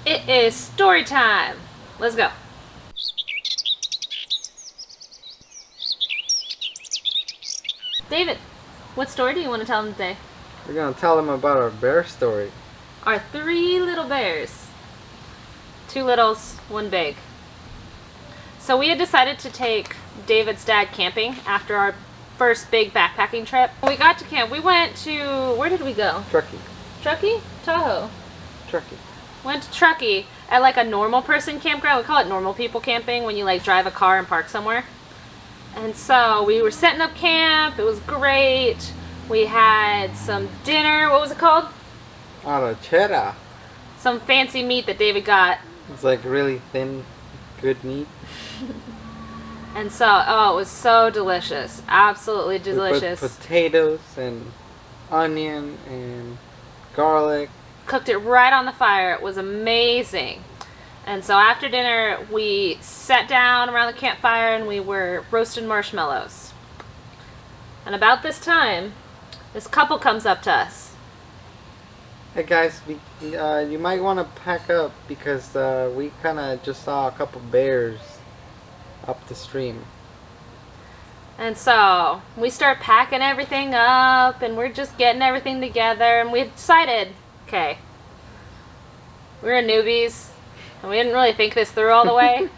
It is story time. Let's go. David, what story do you want to tell them today? We're gonna tell them about our bear story. Our 3 little bears. 2 littles, 1 big. So we had decided to take David's dad camping after our first big backpacking trip. When we got to camp, we went to, where did we go? Truckee. Truckee? Tahoe. Truckee. Went to Truckee at like a normal person campground. We call it normal people camping when you like drive a car and park somewhere. And so we were setting up camp. It was great. We had some dinner. What was it called? Arrachera. Some fancy meat that David got. It's like really thin, good meat. And so, oh, it was so delicious. Absolutely delicious. We put potatoes and onion and garlic. Cooked it right on the fire. It was amazing. And so after dinner, we sat down around the campfire and we were roasting marshmallows. And about this time, this couple comes up to us. Hey guys, you might want to pack up because we kind of just saw a couple bears up the stream. And so we start packing everything up and we're just getting everything together. And we decided, okay, we're newbies and we didn't really think this through all the way.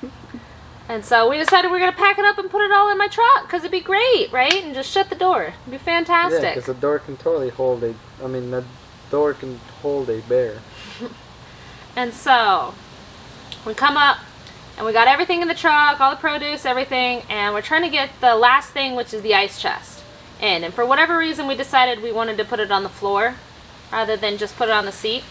And so we decided we're going to pack it up and put it all in my truck because it'd be great, right? And just shut the door. It'd be fantastic. Yeah, because the door can totally hold the door can hold a bear. And so we come up and we got everything in the truck, all the produce, everything, and we're trying to get the last thing, which is the ice chest, in. And for whatever reason, we decided we wanted to put it on the floor rather than just put it on the seat.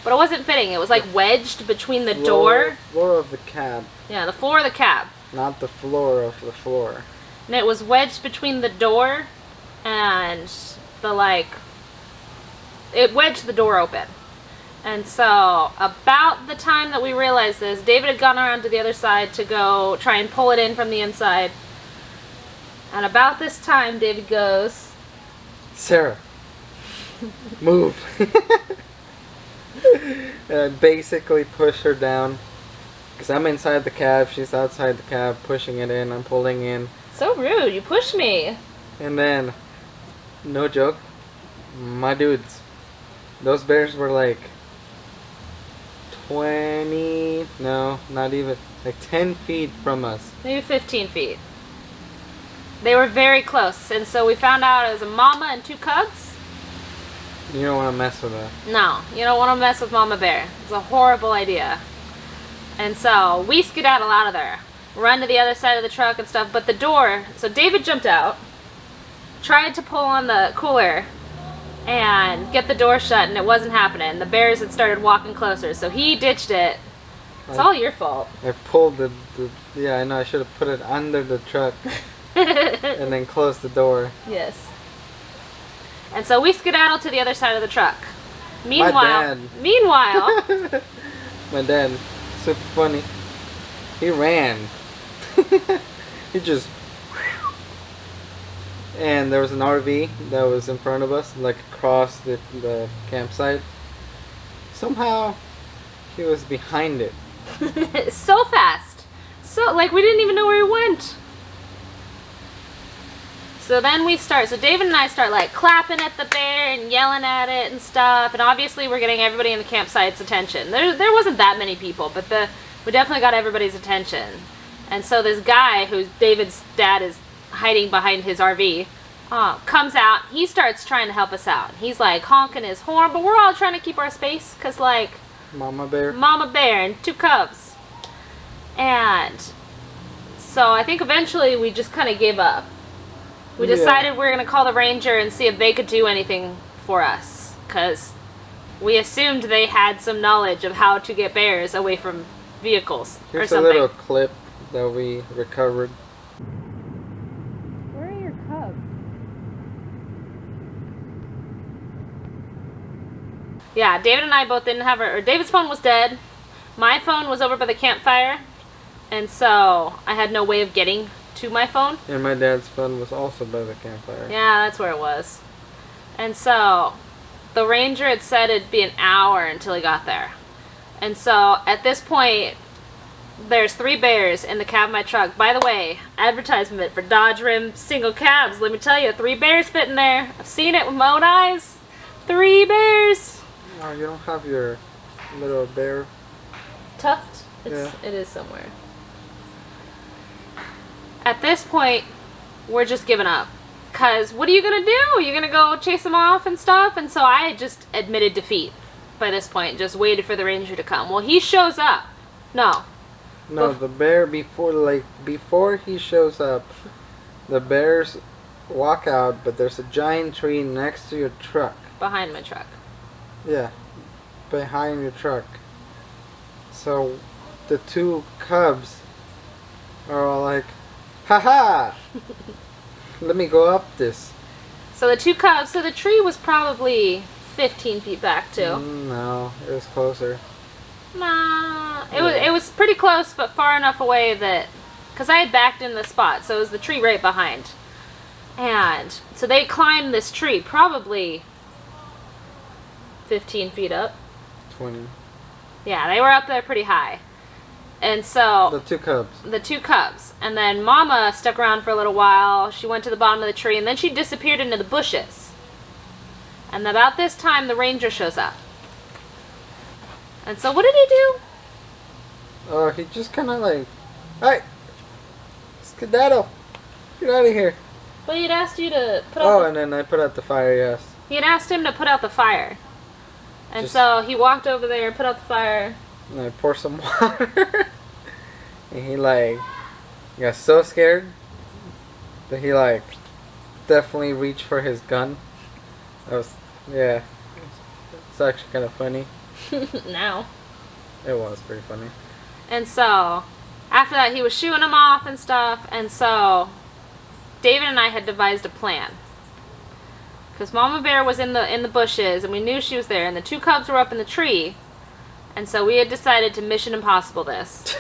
But it wasn't fitting. It was like wedged between the door. Floor of the cab. Yeah, the floor of the cab. Not the floor of the floor. And it was wedged between the door and the it wedged the door open. And so about the time that we realized this, David had gone around to the other side to go try and pull it in from the inside. And about this time, David goes, Sarah, move. And I basically push her down because I'm inside the cab, she's outside the cab, pushing it in, I'm pulling in. so rude, you pushed me. And then, no joke, my dudes, those bears were like 20, no, not even, like 10 feet from us. Maybe 15 feet. They were very close. And so we found out it was a mama and 2 cubs. You don't want to mess with that. No, you don't want to mess with Mama Bear. It's a horrible idea. And so we skedaddle out of there, run to the other side of the truck and stuff. But the door, so David jumped out, tried to pull on the cooler and get the door shut, and it wasn't happening. The bears had started walking closer, so he ditched it. It's all your fault. I pulled yeah, I know, I should have put it under the truck and then closed the door. Yes. And so we skedaddled to the other side of the truck. Meanwhile, My dad, super funny. He ran. He just. And there was an RV that was in front of us, like across the campsite. Somehow, he was behind it. so fast. So, we didn't even know where he went. So then so David and I start clapping at the bear and yelling at it and stuff, and obviously we're getting everybody in the campsite's attention. There wasn't that many people, but we definitely got everybody's attention. And so this guy, who David's dad is hiding behind his RV, comes out. He starts trying to help us out. He's honking his horn, but we're all trying to keep our space, because Mama bear and 2 cubs. And so I think eventually we just kind of gave up. We decided we were going to call the ranger and see if they could do anything for us, because we assumed they had some knowledge of how to get bears away from vehicles or Here's something. a little clip that we recovered. Where are your cubs? Yeah, David and I both didn't have David's phone was dead. My phone was over by the campfire, and so I had no way of getting to my phone. And my dad's phone was also by the campfire. Yeah, that's where it was. And so the ranger had said it'd be an hour until he got there. And so at this point, there's 3 bears in the cab of my truck. By the way, advertisement for Dodge Rim single cabs. Let me tell you, 3 bears fit in there. I've seen it with my own eyes. 3 bears. Oh, you don't have your little bear. Tuft? Yeah. It is somewhere. At this point, we're just giving up. Because what are you going to do? You're going to go chase them off and stuff? And so I had just admitted defeat by this point. Just waited for the ranger to come. Well, he shows up. No, the bear before he shows up, the bears walk out, but there's a giant tree next to your truck. behind my truck. Yeah, behind your truck. So the 2 cubs are all like, "Ha-ha! Let me go up this." So the 2 cubs, so the tree was probably 15 feet back too. No, it was closer. Nah, it was pretty close, but far enough away that, because I had backed in the spot, so it was the tree right behind. And so they climbed this tree, probably 15 feet up. 20. Yeah, they were up there pretty high. And so The 2 cubs. the 2 cubs, and then Mama stuck around for a little while. She went to the bottom of the tree, and then she disappeared into the bushes. And about this time, the ranger shows up. And so what did he do? Oh, he just kind of like, "Hey, skedaddle, get out of here." Well, he'd asked you to put Oh, out and then I put out the fire. Yes. he had asked him to put out the fire. And Just- so he walked over there and put out the fire. And I pour some water. And he got so scared that he definitely reached for his gun. Yeah. It's actually kind of funny. Now. It was pretty funny. And so after that, he was shooing them off and stuff. And so David and I had devised a plan. Because Mama Bear was in the bushes, and we knew she was there, and the 2 cubs were up in the tree. And so we had decided to Mission Impossible this.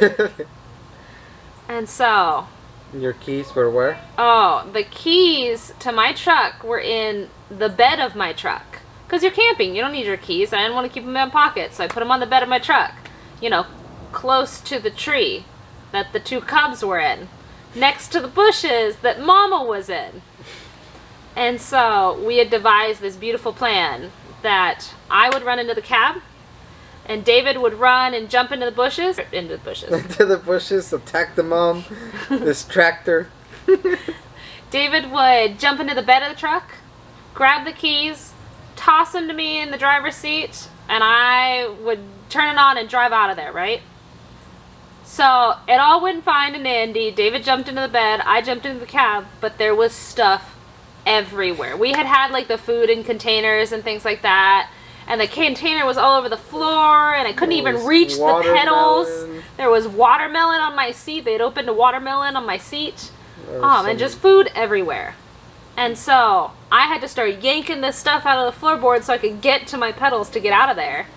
And so, Your keys were where? the keys to my truck were in the bed of my truck. Because you're camping, you don't need your keys. I didn't want to keep them in my pocket, so I put them on the bed of my truck. You know, close to the tree that the 2 cubs were in. Next to the bushes that Mama was in. And so we had devised this beautiful plan that I would run into the cab, and David would run and jump into the bushes. Into the bushes. Into the bushes, attack the mom, this tractor. David would jump into the bed of the truck, grab the keys, toss them to me in the driver's seat, and I would turn it on and drive out of there, right? So it all went fine and dandy. David jumped into the bed, I jumped into the cab, but there was stuff everywhere. We had the food in containers and things like that, and the container was all over the floor, and I couldn't even reach the pedals. There was watermelon on my seat. They'd opened a watermelon on my seat. And just food everywhere. And so I had to start yanking this stuff out of the floorboard so I could get to my pedals to get out of there.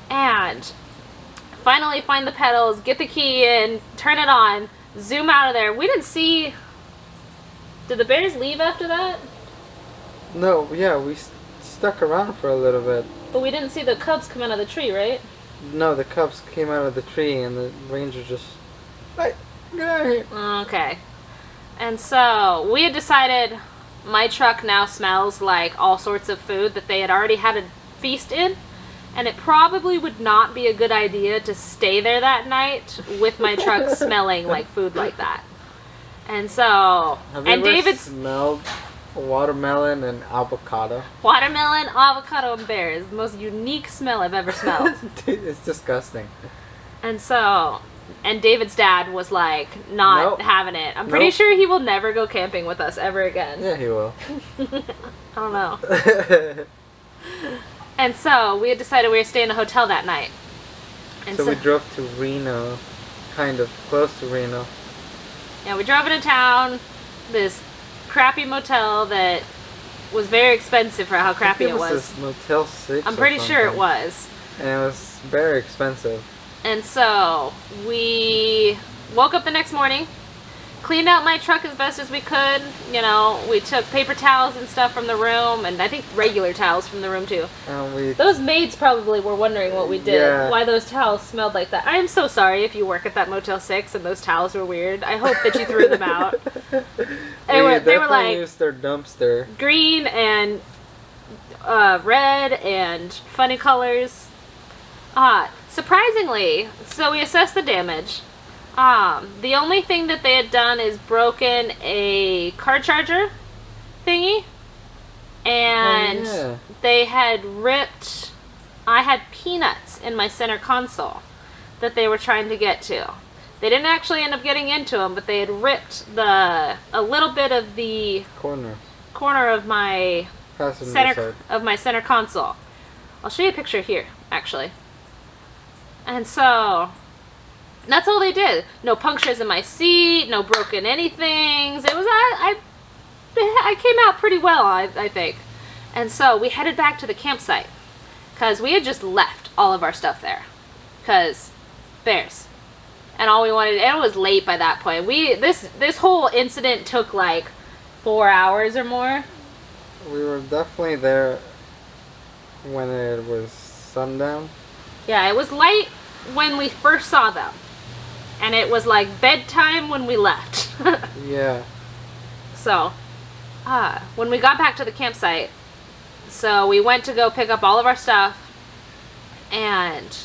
And finally find the pedals, get the key in, turn it on, zoom out of there. We didn't see... Did the bears leave after that? No, yeah, we stuck around for a little bit. But we didn't see the cubs come out of the tree, right? No, the cubs came out of the tree and the ranger just, "Hey, get out of here." Okay. And so we had decided my truck now smells like all sorts of food that they had already had a feast in. And it probably would not be a good idea to stay there that night with my truck smelling like food like that. And so, Have you and ever David's smelled watermelon and avocado? watermelon, avocado, and bear is the most unique smell I've ever smelled. It's disgusting. And so, and David's dad was like not Nope. having it. I'm pretty Nope. sure he will never go camping with us ever again. Yeah, he will. I don't know. And so we had decided we were staying in a hotel that night. And So we drove to Reno, kind of close to Reno. yeah, we drove into town, this crappy motel that was very expensive for how crappy I it think was. This Motel 6. I'm or pretty sure it something. was. And it was very expensive. And so we woke up the next morning. cleaned out my truck as best as we could. You know, we took paper towels and stuff from the room, and I think regular towels from the room too. We Those maids probably were wondering what we did, Yeah. why those towels smelled like that. I am so sorry if you work at that Motel 6 and those towels were weird. I hope that you threw them out. They were definitely like used their dumpster. green and red and funny colors. Surprisingly, so we assessed the damage. The only thing that they had done is broken a car charger thingy, and Oh, yeah. they had ripped. I had peanuts in my center console that they were trying to get to. They didn't actually end up getting into them, but they had ripped a little bit of the corner of my Passenger side. center console. I'll show you a picture here, actually. And so that's all they did. No punctures in my seat, no broken anythings. It was I came out pretty well, I think. And so we headed back to the campsite because we had just left all of our stuff there because bears. And all we wanted, and it was late by that point. This whole incident took like 4 hours or more. We were definitely there when it was sundown. Yeah, it was light when we first saw them. And it was like bedtime when we left. Yeah. So, when we got back to the campsite, so we went to go pick up all of our stuff, and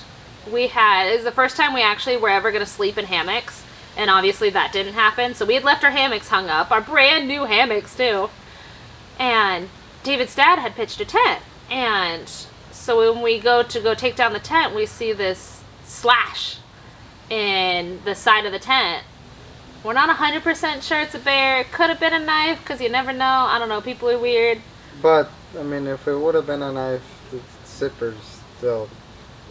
it was the first time we actually were ever going to sleep in hammocks, and obviously that didn't happen. So we had left our hammocks hung up, our brand new hammocks too, and David's dad had pitched a tent, and so when we go take down the tent, we see this slash in the side of the tent. We're not 100% sure it's a bear. It could have been a knife, because you never know. I don't know, people are weird. But, I mean, if it would have been a knife, the zipper's still...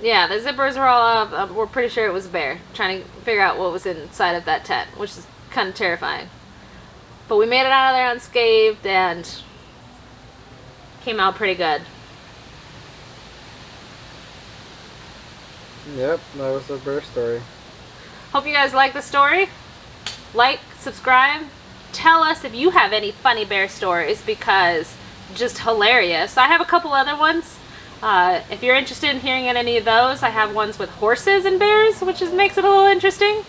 Yeah, the zippers were all up. We're pretty sure it was a bear, trying to figure out what was inside of that tent, which is kind of terrifying. But we made it out of there unscathed, and came out pretty good. Yep, that was a bear story. Hope you guys like the story. Like, subscribe. Tell us if you have any funny bear stories, because just hilarious. I have a couple other ones. If you're interested in hearing any of those, I have ones with horses and bears, which makes it a little interesting.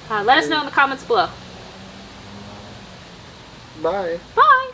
Let us know in the comments below. Bye. Bye!